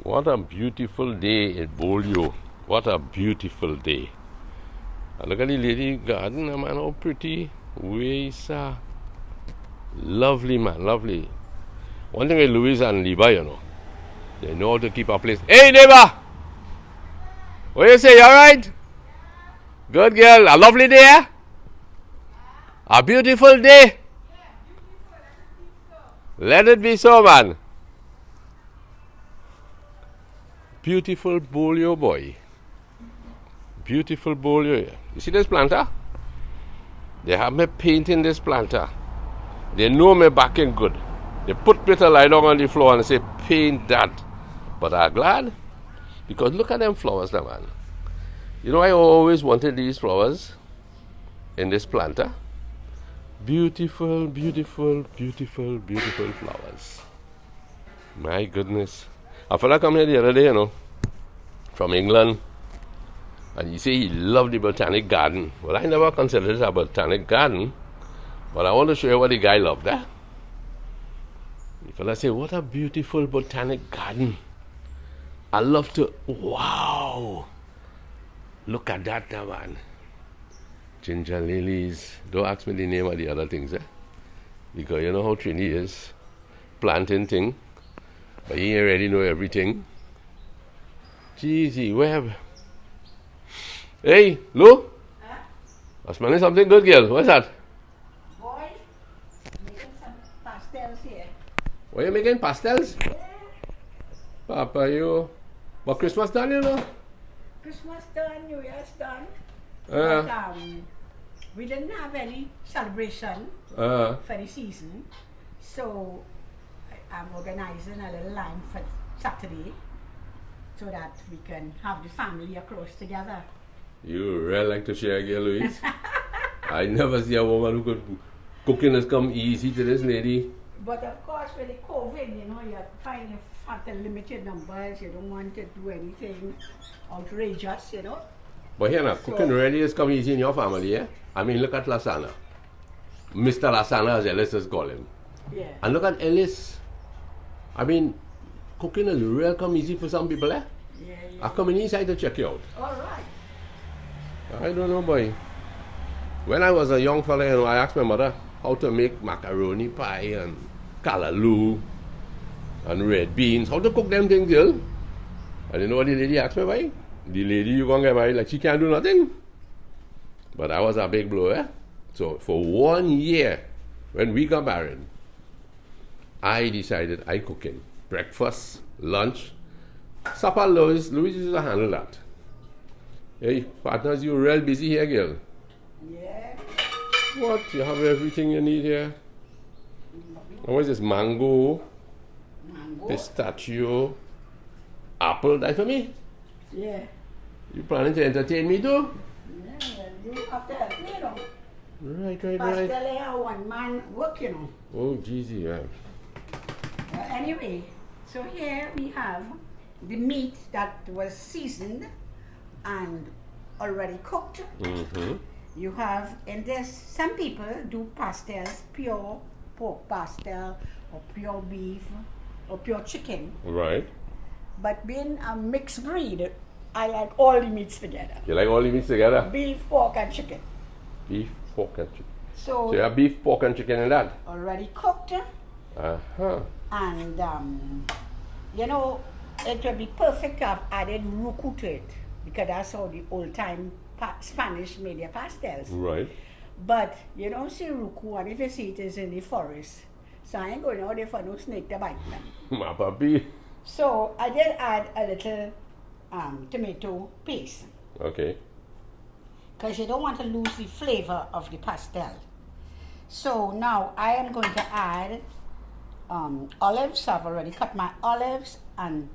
What a beautiful day at Bolio. What a beautiful day. And look at the lady garden, man, how pretty. Wesa. Lovely, man, lovely. One thing with Louise and Liba, you know, they know how to keep a place. Hey, neighbor! What you say, you alright? Good girl. A lovely day, eh? A beautiful day. Let it be so, man. Beautiful Bolio boy. Beautiful Bolio. You see this planter? They have me painting this planter. They know me backing good. They put metal lie down on the floor and say, paint that. But I'm glad. Because look at them flowers now, man. You know, I always wanted these flowers in this planter. Beautiful, beautiful, beautiful, beautiful flowers. My goodness. A fella come here the other day, you know, from England, and he say he loved the botanic garden. Well, I never considered it a botanic garden, but I want to show you what the guy loved, eh? The fella say, what a beautiful botanic garden. I love to, wow. Look at that, man. Ginger lilies. Don't ask me the name of the other things, eh? Because you know how Trini is. Planting thing. But he already know everything. Jeezy, where? Hey, Lou? Huh? I'm smelling something good, girl. What's that? Boy, making some pastels here. What are you making? Pastels? Yeah. Papa, you. But Christmas done, you know? Christmas done, New Year's done. But, we didn't have any celebration uh, for the season. So I'm organizing a little line for Saturday so that we can have the family across together. you really like to share, girl, Louise. I never see a woman who could cooking has come easy to this lady. But of course, with the COVID, you know, you have to limit your numbers. You don't want to do anything outrageous, you know. But here now, cooking really has come easy in your family, eh? I mean, look at Lasana. Mr. Lasana, as Ellis is called him. Yeah. And look at Ellis. I mean, cooking has real come easy for some people, eh? Yeah. I come inside to check you out. All right. I don't know, boy. When I was a young fella, you know, I asked my mother how to make macaroni pie and callaloo and red beans. How to cook them things, girl. And you know what the lady asked me, boy? The lady you gonna get married, like she can't do nothing. But I was a big blow, eh? So for 1 year, when we got married, I decided I cooking. Breakfast, lunch, supper, Louis used to handle that. Hey, partners, you real busy here, girl. Yeah. What? You have everything you need here? And what is this? Mango, pistachio, apple, that for me? Yeah. You planning to entertain me too? Yeah, you have to help me, you know. Right. Pastel are one man work, you know. Oh, jeezy, yeah. Anyway, so here we have the meat that was seasoned and already cooked. Mm-hmm. You have in this, some people do pastels, pure pork pastel or pure beef or pure chicken. Right. But being a mixed breed, I like all the meats together. You like all the meats together? Beef, pork and chicken. Beef, pork, and chicken. So you have beef, pork, and chicken in that? already cooked. Uh-huh. And you know, it would be perfect to have added ruku to it, because that's how the old time Spanish made their pastels. Right. But you don't see ruku, and if you see it is in the forest, so I ain't going out there for no snake to bite them. My puppy. So I did add a little tomato paste, Okay. because you don't want to lose the flavor of the pastel. So now I am going to add olives. I've already cut my olives and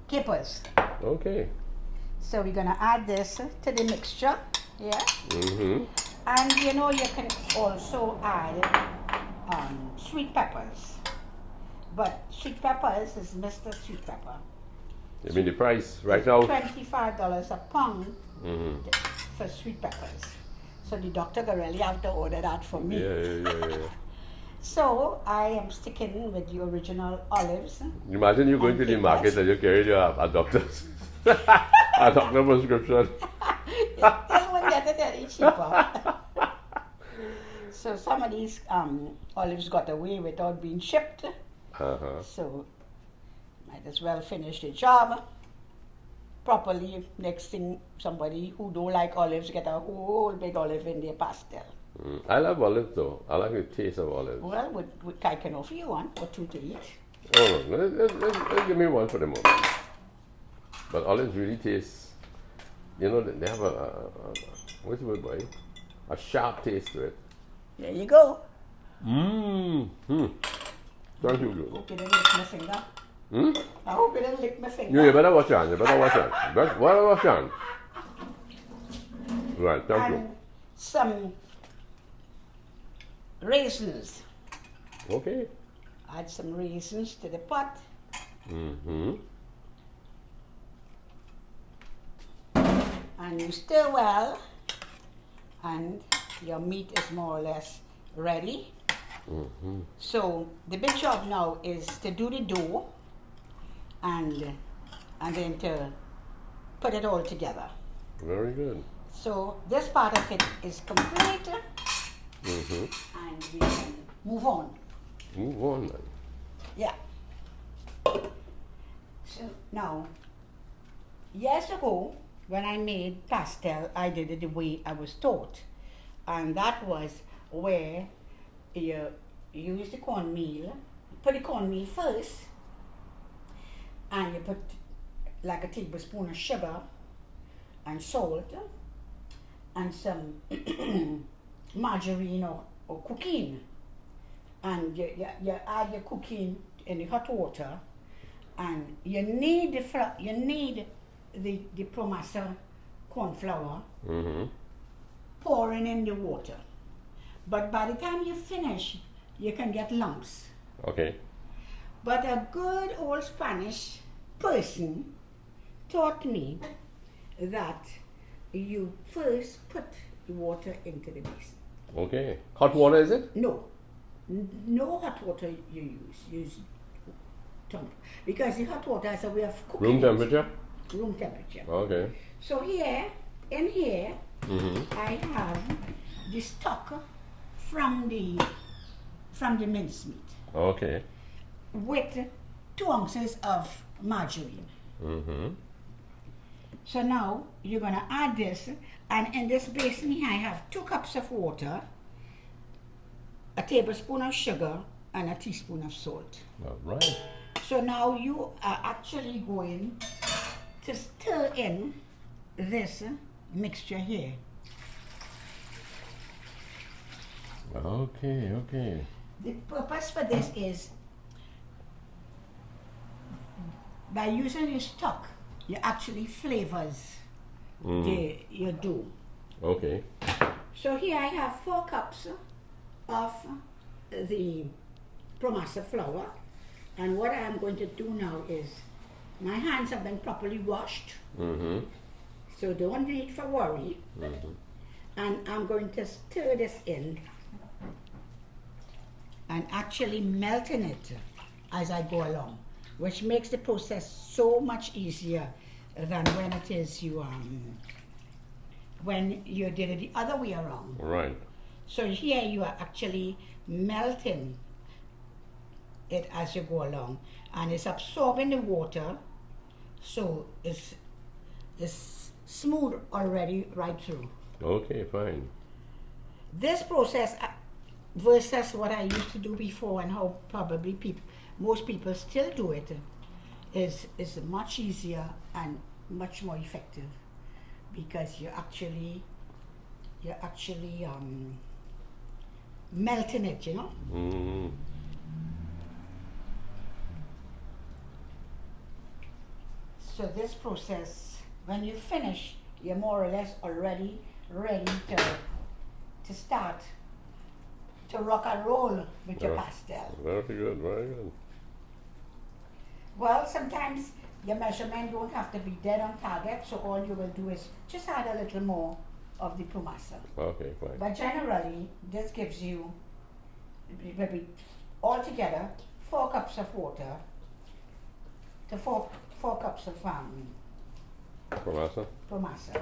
capers. Okay. So we're going to add this to the mixture, yeah? Mm-hmm. And you know, you can also add sweet peppers. But sweet peppers is Mr. Sweet Pepper. You mean the price right now? $25 a pound for sweet peppers. So the doctor will really have to order that for me. Yeah. So I am sticking with the original olives. Imagine you going to the market and you carry a doctor's a doctor prescription. Still won't get it any cheaper. So some of these olives got away without being shipped. So might as well finish the job properly. Next thing, somebody who don't like olives get a whole big olive in their pastel. I love olives though. I like the taste of olives. Well, I can offer you one or two to eat. Oh no, let's give me one for the moment. But olives really taste, you know, they have what's the word, boy? A sharp taste to it. There you go. Thank you, good. Hope you didn't lick my finger. I hope you didn't lick my finger. You better wash your hands. You better wash your hands. Better wash your hands. Right, thank you. And some raisins. Okay. Add some raisins to the pot. And you stir well, and your meat is more or less ready. So the big job now is to do the dough and then to put it all together. Very good. So this part of it is complete, and we can move on. Move on, man. Yeah. So now, years ago, when I made pastel, I did it the way I was taught. And that was where you use the cornmeal, put the cornmeal first, and you put like a tablespoon of sugar and salt and some margarine or cooking. And you add your cooking in the hot water, and you need the promassa corn flour pouring in the water. But by the time you finish, you can get lumps. Okay. But a good old Spanish person taught me that you first put the water into the basin. Okay. Hot water, is it? No. No hot water you use. Use because the hot water is a way of cooking. Room temperature? Room temperature. Okay. So in here, I have the stock from the mincemeat. Okay. With 2 ounces of margarine. So now you're gonna add this, and in this basin here I have 2 cups of water, a tablespoon of sugar, and a teaspoon of salt. All right. So now you are actually going to stir in this mixture here. Okay, okay. The purpose for this is by using your stock, you actually flavors your dough. Okay. So here I have 4 cups of the promassa flour, and what I am going to do now is my hands have been properly washed, so don't need for worry. And I'm going to stir this in and actually melting it as I go along, which makes the process so much easier than when it is when you did it the other way around. Right. So here you are actually melting it as you go along, and it's absorbing the water, so it's smooth already right through. Okay, fine. This process versus what I used to do before and how probably most people still do it is much easier and much more effective, because you're actually melting it, you know. So this process, when you finish, you're more or less already ready to start to rock and roll with your pastel. Very good, very good. Well, sometimes your measurement don't have to be dead on target, so all you will do is just add a little more of the promassa. Okay, fine. But generally, this gives you maybe altogether 4 cups of water to 4 cups of Promasa? promasa.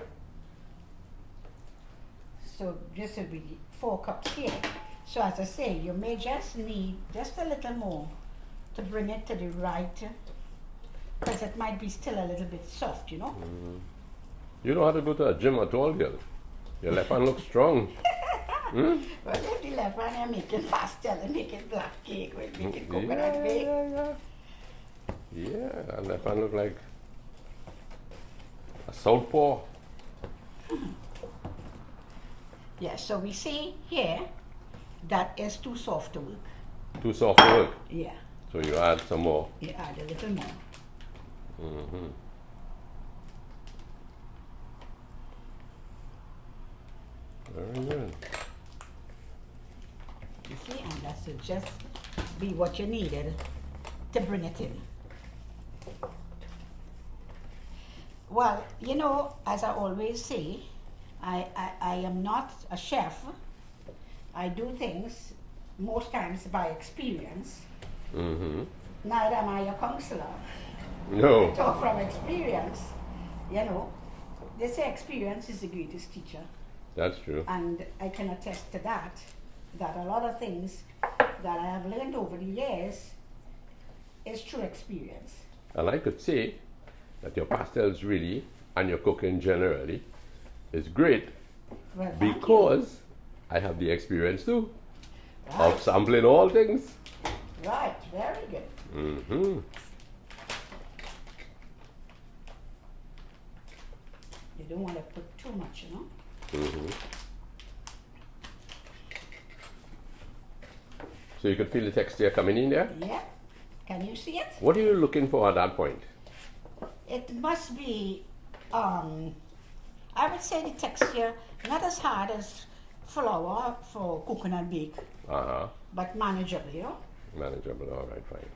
So this will be 4 cups here. So as I say, you may just need just a little more to bring it to the right, because it might be still a little bit soft, you know. You don't have to go to a gym at all, girl. Your left hand looks strong. Well, if the left hand I'm making pastel and making black cake, we're making coconut cake. Yeah, and left hand look like a southpaw. Yeah, so we see here that is too soft to work. Too soft to work. Yeah, So you add some more. you add a little more. Very good. You see, and that should just be what you needed to bring it in. Well, you know, as I always say, I am not a chef. I do things most times by experience. Neither am I a counselor. No. I talk from experience. You know, they say experience is the greatest teacher. That's true. And I can attest to that a lot of things that I have learned over the years is through experience. And I could say that your pastels really, and your cooking generally, is great Well, thank because I have the experience too you. of sampling all things. Right, very good. You don't want to put too much, you know. So you could feel the texture coming in there. Yeah. Can you see it? What are you looking for at that point? It must be, I would say the texture, not as hard as flour for coconut bake, but manageable, you know. Manageable, all right, fine.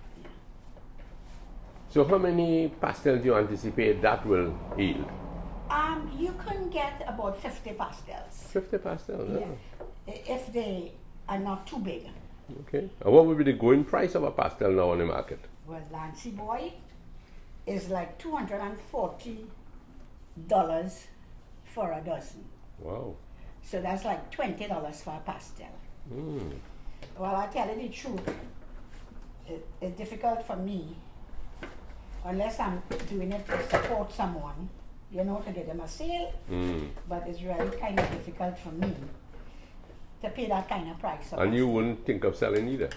So how many pastels do you anticipate that will yield? You can get about 50 pastels. 50 pastels, Yeah. If they are not too big. Okay. And what would be the going price of a pastel now on the market? Well, Lancy Boy is like $240 for a dozen. Wow. So that's like $20 for a pastel. Well, I tell you the truth, it's difficult for me, unless I'm doing it to support someone, you know, to get them a sale. But it's really kind of difficult for me to pay that kind of price. And you wouldn't think of selling either?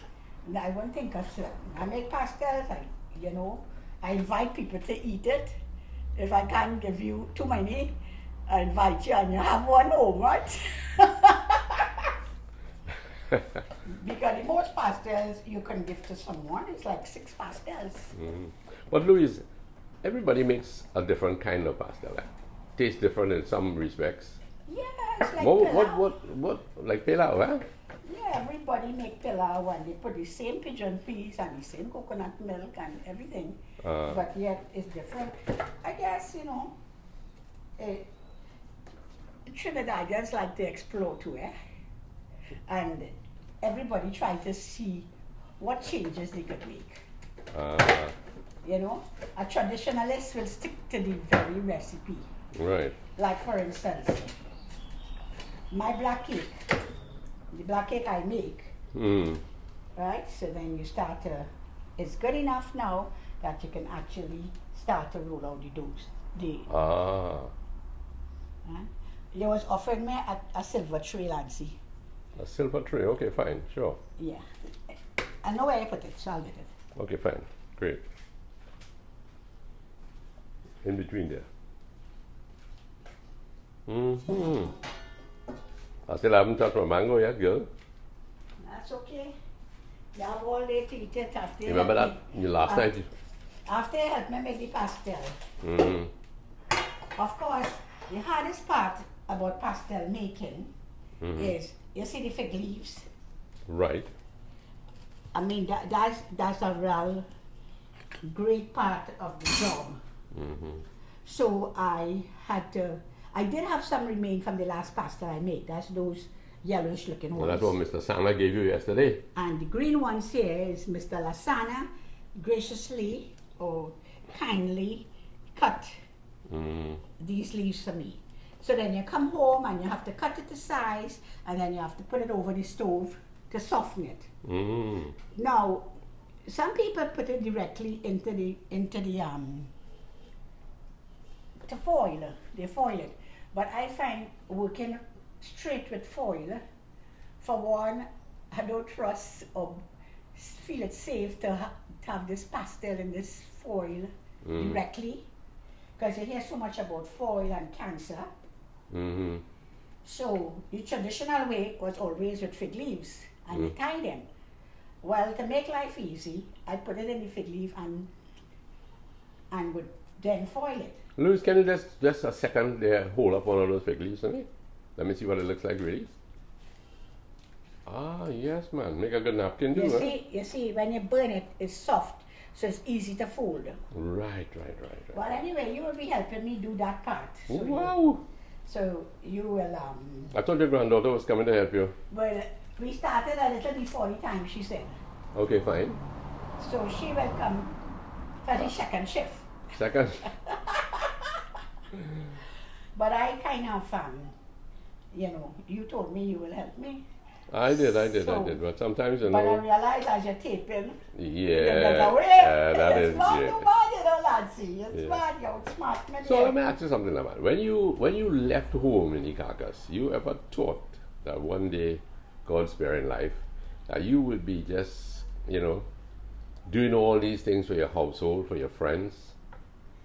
No, I wouldn't think of selling. I make pastels, I invite people to eat it. If I can't give you too many, I invite you and you have one home, right? Because the most pastels you can give to someone is like 6 pastels. But Louise, everybody makes a different kind of pastel. Tastes different in some respects. Yeah, it's like pilau. What? Like pilau, huh? Yeah, everybody make pilau and they put the same pigeon peas and the same coconut milk and everything. But yet it's different. I guess, you know, Trinidadians like to explore too, eh? And everybody try to see what changes they could make. You know, a traditionalist will stick to the very recipe. Right. Like for instance, my black cake, the black cake I make, right? So then you start to, it's good enough now that you can actually start to roll out the dough. You was offering me a silver tray, Lancy. A silver tray, okay, fine, sure. Yeah. I know where I put it, so I'll get it. Okay, fine, great. In between there. I still haven't touched my mango yet, girl. That's okay. You have all day to eat it after. Remember that last night? After you help me make the pastel. Of course, the hardest part about pastel making is, you see the fig leaves? Right. I mean, that's a real great part of the job. So I did have some remain from the last pastel I made. That's those yellowish looking Well, ones. that's what Mr. Sana gave you yesterday. And the green ones here is Mr. Lasana graciously or kindly cut these leaves for me. So then you come home and you have to cut it to size, and then you have to put it over the stove to soften it. Now, some people put it directly into the to foil. They foil it, but I find working straight with foil, for one, I don't trust or feel it safe to have this pastel in this foil directly, because you hear so much about foil and cancer. So the traditional way was always with fig leaves and you tie them. Well, to make life easy, I put it in the fig leaf and would then foil it. Louis, can you just a second there hold up one of those fig leaves for me? Let me see what it looks like really. Ah, yes, man. Make a good napkin too, You see, when you burn it, it's soft, so it's easy to fold. Right. Well, anyway, you will be helping me do that part. So Wow. So you will. I thought your granddaughter was coming to help you. Well, we started a little before the time she said. Okay, fine. So she will come for the second shift. Second. But I kind of, you told me you will help me. I did. But sometimes, you But I know. realize as you're taping, Yeah. you get away. That It's is smart, yeah. you man, you know, Lancy. It's Yeah. smart, you're smart, man. So let me ask you something, man. When you left home in the carcass, you ever thought that one day, God sparing life, that you would be just, doing all these things for your household, for your friends?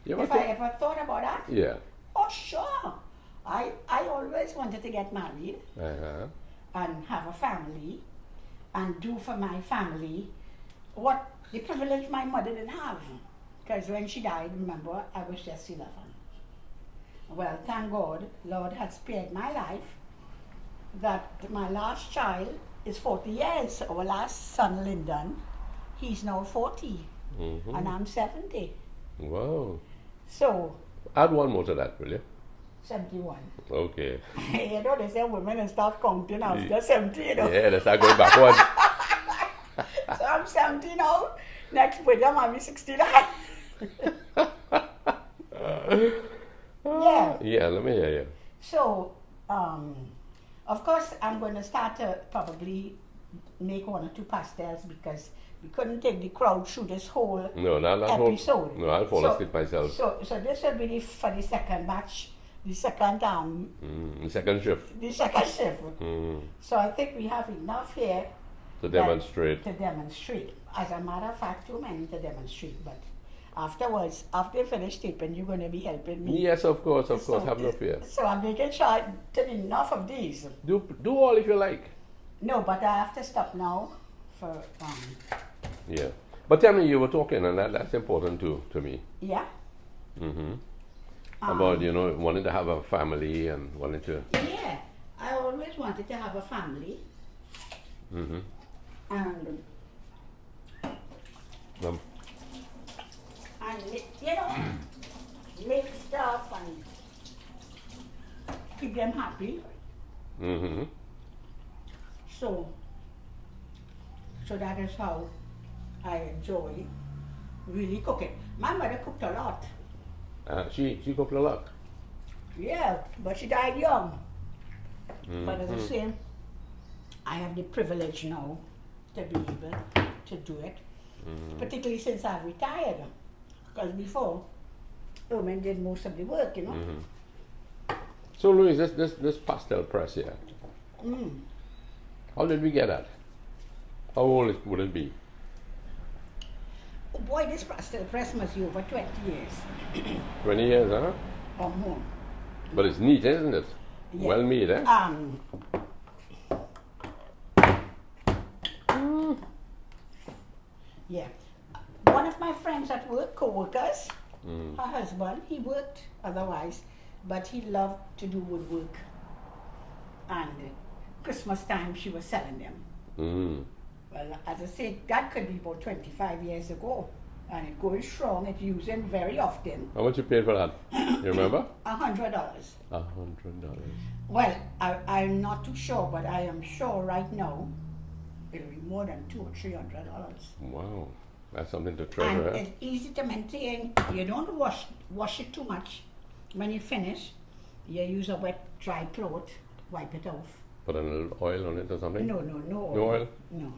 You ever If I ever thought about that? Yeah. Oh, sure. I always wanted to get married and have a family and do for my family what the privilege my mother didn't have. Because when she died, remember, I was just 11. Well, thank God, Lord had spared my life, that my last child is 40 years. Our last son, Lyndon, he's now 40, and I'm 70. Wow. So, Add one more to that, will you? 71. Okay. You know, they say women and start counting after 70, you know. Yeah, let's start going backwards. So I'm 70 now. Next week I'll be 69. Yeah. Yeah, let me hear you. So, of course, I'm going to start to probably make 1 or 2 pastels because we couldn't take the crowd through this whole episode. No, I'll fall asleep myself. So this will be for the second batch, the second Second shift. the second shift. So I think we have enough here To demonstrate. To demonstrate. As a matter of fact, too many to demonstrate. But afterwards, after you finish taping, you're going to be helping me. Yes, of course, have no fear. So I'm making sure I did enough of these. Do all if you like. No, but I have to stop now for Yeah. But tell me, you were talking, and that's important too to me. yeah. About, wanting to have a family and wanting to. Yeah, I always wanted to have a family. And make stuff and keep them happy. So that is how I enjoy really cooking. My mother cooked a lot. She cooked a lot. Yeah, but she died young. But as I say, I have the privilege now to be able to do it, particularly since I've retired. Because before, women did most of the work, So, Louis, this pastel press here, how did we get that? How old would it be? Oh boy, this pastel press must be over 20 years. 20 years, huh? Or more. But it's neat, isn't it? Yeah. Well made, eh? Yeah. One of my friends at work, co-workers, her husband, he worked otherwise, but he loved to do woodwork. And Christmas time, she was selling them. Well, as I said, that could be about 25 years ago. and it's going strong. It's using very often. How much you paid for that? You remember? $100. $100. Well, I'm not too sure, but I am sure right now it'll be more than $200 or $300. Wow, that's something to And treasure. it's easy to maintain. You don't wash it too much. When you finish, you use a wet, dry cloth, wipe it off. Put a little oil on it or something? No No oil? No.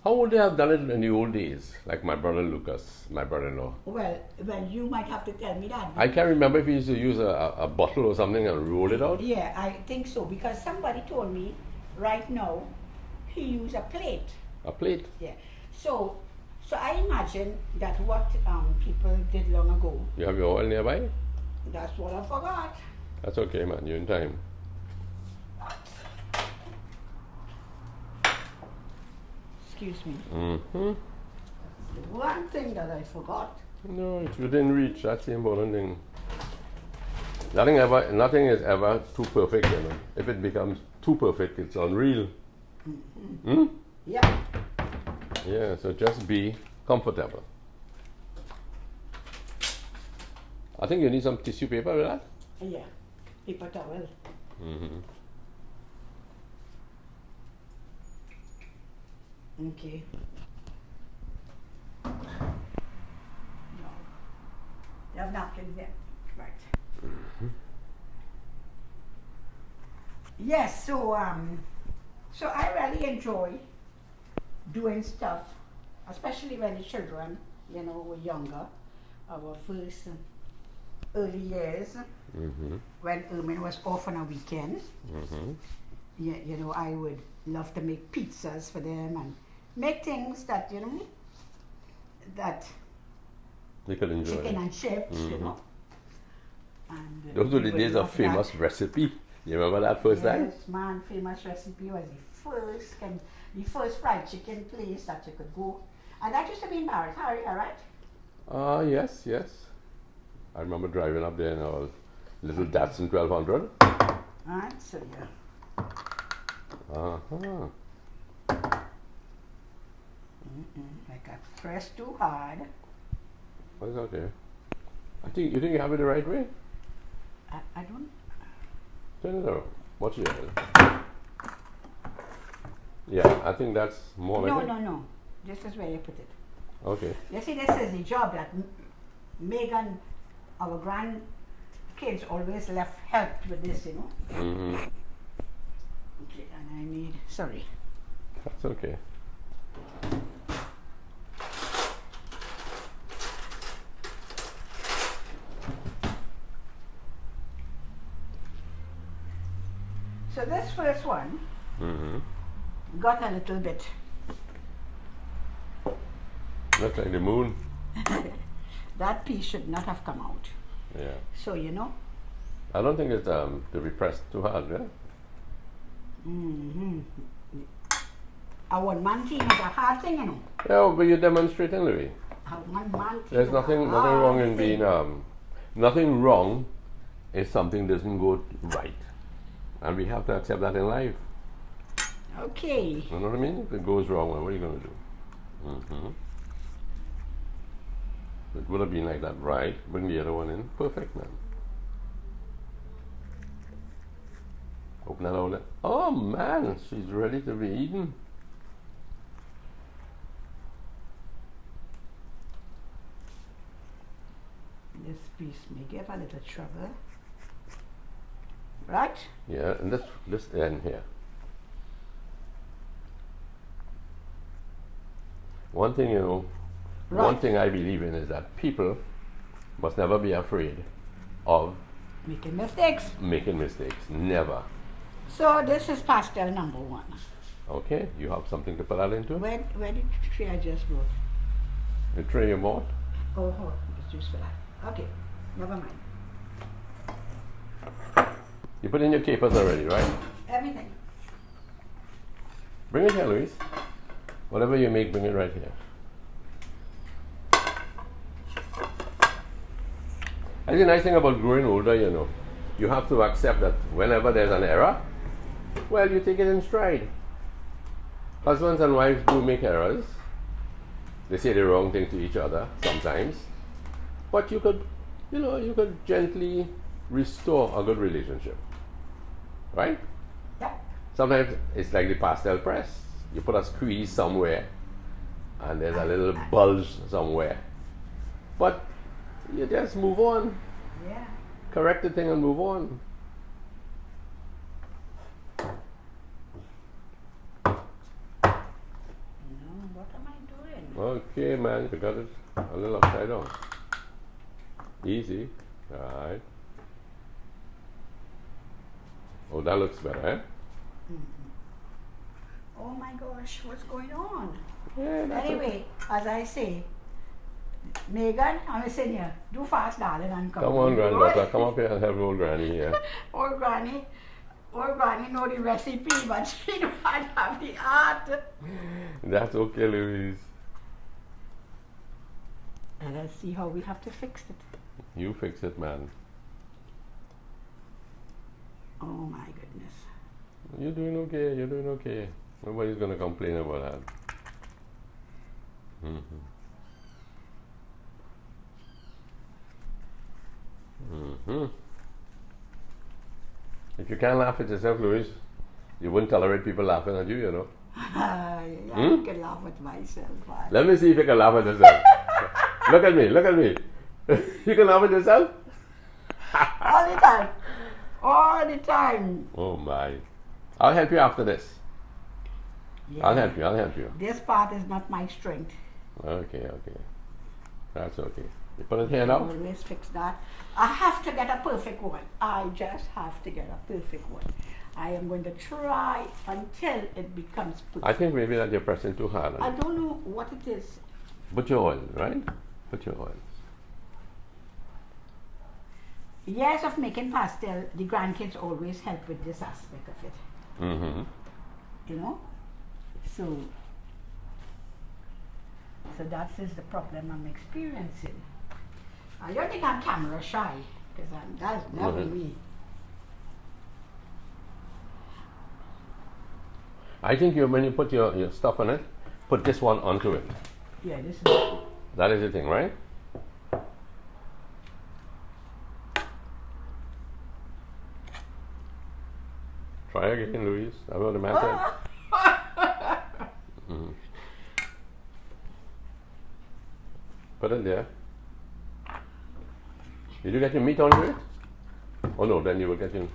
How would they have done it in the old days? Like my brother Lucas, my brother-in-law. Well, you might have to tell me that. I can't remember if he used to use a bottle or something and roll it out. Yeah, I think so, because somebody told me right now he used a plate. A plate. Yeah. So I imagine that what people did long ago. You have your oil nearby? That's what I forgot. That's okay, man. You're in time. Excuse me. Mm-hmm. The one thing that I forgot. No, it's within reach. That's the important thing. Nothing is ever too perfect, you know. If it becomes too perfect, it's unreal. Mm-hmm. Hmm? Yeah. Yeah, so just be comfortable. I think you need some tissue paper with that. Yeah. Paper towel. Mm-hmm. Okay. No. You have napkins there. Right. Mm-hmm. Yes, so I really enjoy doing stuff, especially when the children, were younger. Our first early years, Mm-hmm. when Ermin was off on a weekend, Mm-hmm. I would love to make pizzas for them and make things that, that They could enjoy chicken it. and chips, Mhm. And Those were the we would days love of famous that. recipe. You remember that first time? Yes, man, famous recipe was the first fried chicken place that you could go. And that used to be in Paris, right? Yes, yes. I remember driving up there in our little Datsun 1200. Alright, so yeah. Uh-huh. Like I pressed too hard. What's out there? You think you have it the right way? I don't. Turn it around. Watch it. Yeah, I think that's more like it. No. This is where you put it. Okay. You see, this is the job that Megan, our grandkids, always helped with this, Mm-hmm. Okay, and sorry. That's okay. So this first one Mm-hmm. got a little bit. Looks like the moon. That piece should not have come out. Yeah. So, I don't think it's to be pressed too hard, yeah? A one-man team is a hard thing, Yeah, but you're demonstrating, Louis. A one-man team There's is nothing a wrong hard in thing. being nothing wrong if something doesn't go right. And we have to accept that in life. Okay. You know what I mean? If it goes wrong, well, what are you going to do? Mm-hmm. It would have been like that, right? Bring the other one in. Perfect, man. Open that out. Oh, man, she's ready to be eaten. This piece may give a little trouble. Right? Yeah, and this end here. One thing, Right. one thing I believe in is that people must never be afraid of Making mistakes. making mistakes. Never. So this is pastel number 1. Okay? You have something to put that into? Where did the tray I just brought? The tray you bought? Oh, it's used for that. Okay, never mind. You put in your capers already, right? Everything. Bring it here, Luis. Whatever you make, bring it right here. And the nice thing about growing older, you have to accept that whenever there's an error, well, you take it in stride. Husbands and wives do make errors, They say the wrong thing to each other sometimes. But you could, you could gently restore a good relationship. Right? Yeah. Sometimes it's like the pastel press. You put a squeeze somewhere and there's a little bulge somewhere. But you just move on. Yeah. Correct the thing and move on. What am I doing? Okay, man, you got it a little upside down. Easy. Alright. Oh, that looks better, eh? Oh my gosh, what's going on? Yeah, that's Anyway, as I say, Megan, I'm a senior. Do fast, darling, and come. Come on, granddaughter. Come up here and help old granny here. Old granny know the recipe, but she don't have the art. That's okay, Louise. And let's see how we have to fix it. You fix it, man. Oh my goodness. You're doing okay. You're doing okay. Nobody's gonna complain about that. If you can't laugh at yourself, Louise, you wouldn't tolerate people laughing at you, know. I can laugh at myself. Let me see if you can laugh at yourself. Look at me, look at me. You can laugh at yourself? All the time. All the time. Oh my. I'll help you after this. Yeah. I'll help you. This part is not my strength. Okay. That's okay. You put it here now? Always fix that. I have to get a perfect one. I just have to get a perfect one. I am going to try until it becomes perfect. I think maybe that you're pressing too hard on I it. don't know what it is. Put your oil, right? Put your oil. Years of making pastel, the grandkids always help with this aspect of it. You know? So that is the problem I'm experiencing. I don't think I'm camera shy, because that's never me. I think when you put your stuff on it, put this one onto it. Yeah, this is it. That is the thing, right? Try again, Louise. That's what the man said. Put it there. Did you get your meat onto it? Oh no, then you will get your...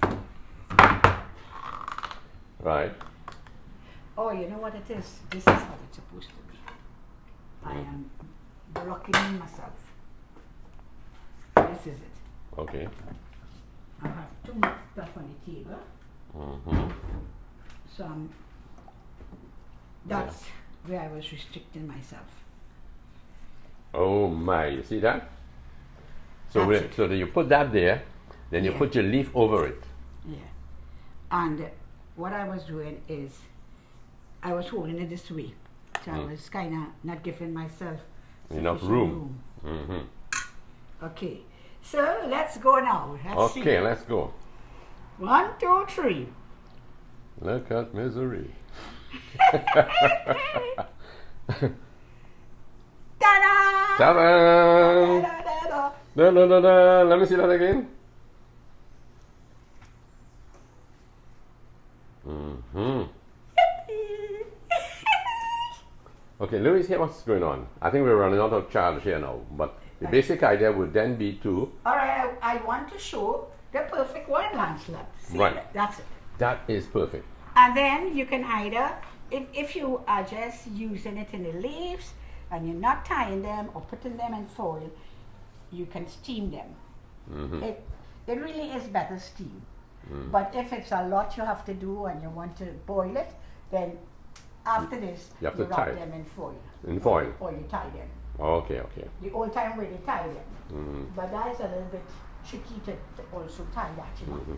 Right. Oh, you know what it is? This is how it's supposed to be. I am blocking myself. This is it. Okay. I have too much stuff on the table. So that's where I was restricting myself. Oh my, you see that? So That's it. so that you put that there, then you Yeah. put your leaf over it. Yeah. And what I was doing is I was holding it this way. So I was kind of not giving myself Enough sufficient room. Okay. So let's go now. Let's see. Okay, let's go. 1, 2, 3. Look at misery. Ta-da! Ta-da! Da-da-da-da. Da-da-da-da. Let me see that again. Okay, Louis, here what's going on. I think we're running out of charge here now, but the basic idea would then be to... All right, I want to show the perfect one, Lancelot. See, Right. that's it. That is perfect. And then you can either, if you are just using it in the leaves and you're not tying them or putting them in foil, you can steam them. It really is better steam. But if it's a lot you have to do and you want to boil it, then after this, You have to tie wrap it. them in foil. In foil. Or you tie them. Okay, okay. The old time way they tie them. But that is a little bit tricky to also tie that, you know.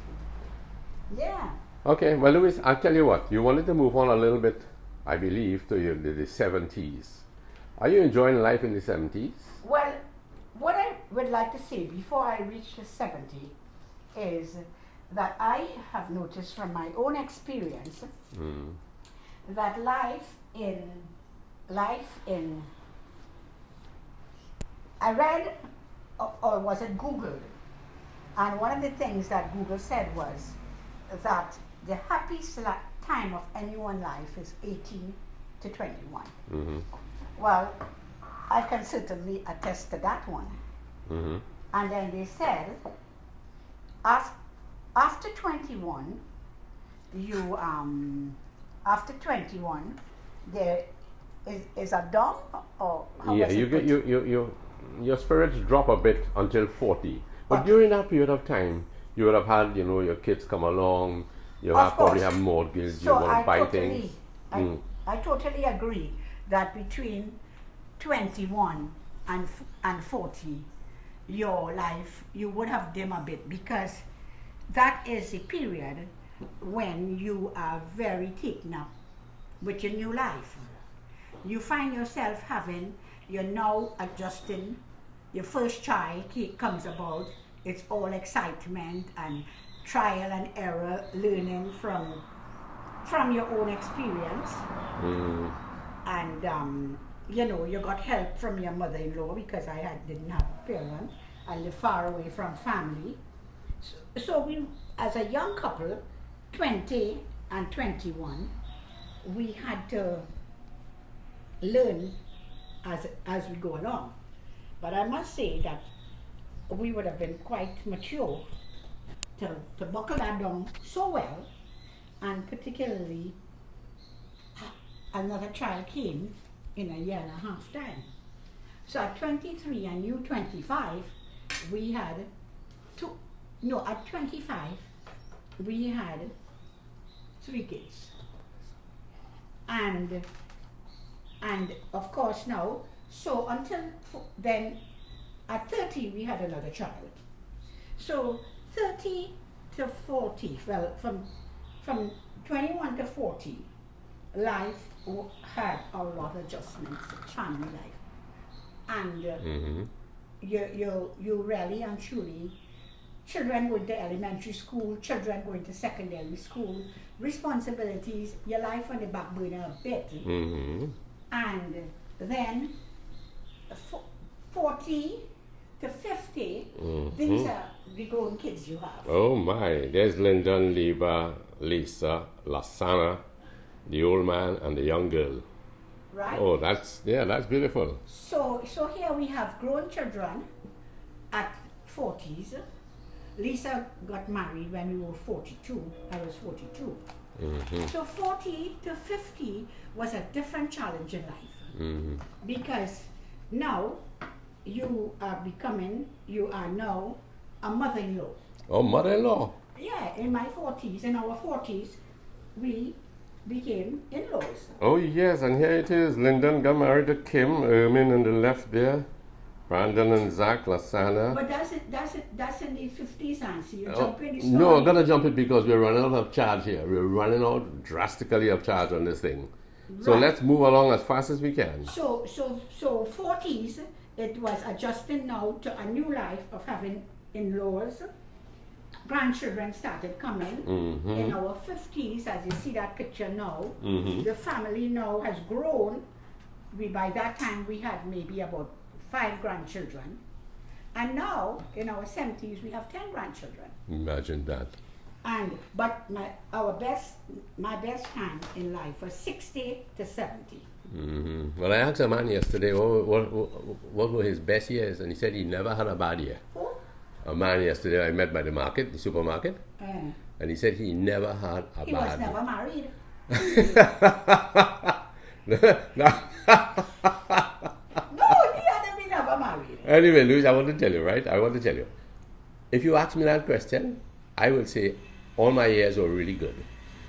Yeah. Okay, well, Louis, I'll tell you what. You wanted to move on a little bit, I believe, to the 70s. Are you enjoying life in the 70s? Well, what I would like to say before I reach the 70 is that I have noticed from my own experience that life in I read, or was it Googled, and one of the things that Google said was that the happiest time of anyone's life is 18 to 21. Mm-hmm. Well, I can certainly attest to that one. Mm-hmm. And then they said, after 21, after 21, there is a dawn, or how Yeah, was it you put? get your spirits drop a bit until 40. But Okay. during that period of time, you would have had, your kids come along. You Of probably course. have mortgage. So you want I to buy totally, things. I totally agree that between 21 and 40, your life, you would have dim a bit, because that is a period when you are very taken up with your new life. You find yourself you're now adjusting. Your first child comes about. It's all excitement and trial and error, learning from your own experience. Mm. And you got help from your mother-in-law, because I didn't have parents. I lived far away from family. So we, as a young couple, 20 and 21, we had to learn as we go along. But I must say that we would have been quite mature to buckle that down so well, and particularly another child came in a year and a half time. So at 23 and you 25, we had at 25, we had 3 kids. And of course now, so until then, at 30 we had another child. So 30 to 40, well, from 21 to 40, life had a lot of adjustments, family life. And Mm-hmm. you really and truly, children going to elementary school, children going to secondary school, responsibilities, your life on the back burner a bit. Mm-hmm. And then 40 to 50, these are the grown kids you have. Oh my, there's Lyndon, Liba, Lisa, Lasana, the old man, and the young girl. Right? Oh, that's beautiful. So here we have grown children at 40s. Lisa got married when we were 42. I was 42. Mm-hmm. So 40 to 50 was a different challenge in life. Mm-hmm. Because now you are now a mother-in-law. Oh, mother-in-law. Yeah, in our 40s, we became in-laws. Oh yes, and here it is. Lyndon got married to Kim, Ermin on the left there, Brandon and Zach, Lasana. But that's in the 50s, Nancy. You Oh, jump in the story. no, I'm gonna jump it because we're running out of charge here. We're running out drastically of charge on this thing. So Right. let's move along as fast as we can. So 40s, it was adjusting now to a new life of having in-laws. Grandchildren started coming. Mm-hmm. In our 50s, as you see that picture now, Mm-hmm. the family now has grown. By that time we had maybe about 5 grandchildren. And now, in our 70s, we have 10 grandchildren. Imagine that. But my best time in life was 60 to 70. Mm-hmm. Well, I asked a man yesterday what were his best years, and he said he never had a bad year. Who? A man yesterday I met by the supermarket, Uh, and he said he never had a he bad was never married. year. No, he had been never married. Anyway, Louis, I want to tell you, right? I want to tell you. If you ask me that question, I will say all my years were really good.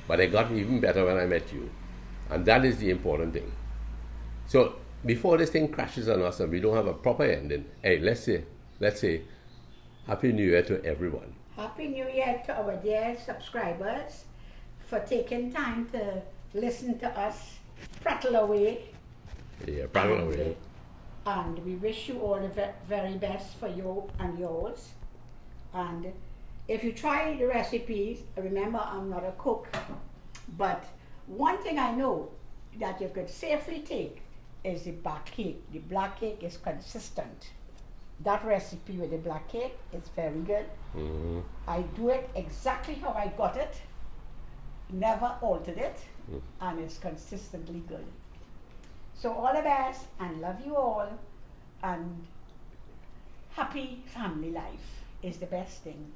But I got even better when I met you. And that is the important thing. So before this thing crashes on us and we don't have a proper ending, hey, let's say Happy New Year to everyone. Happy New Year to our dear subscribers for taking time to listen to us prattle away. Yeah, prattle away. And we wish you all the very best for you and yours. And if you try the recipes, remember I'm not a cook, but one thing I know that you could safely take is the black cake. The black cake is consistent. that recipe with the black cake is very good. Mm-hmm. I do it exactly how I got it, never altered it, and it's consistently good. So all the best, and love you all, and happy family life is the best thing.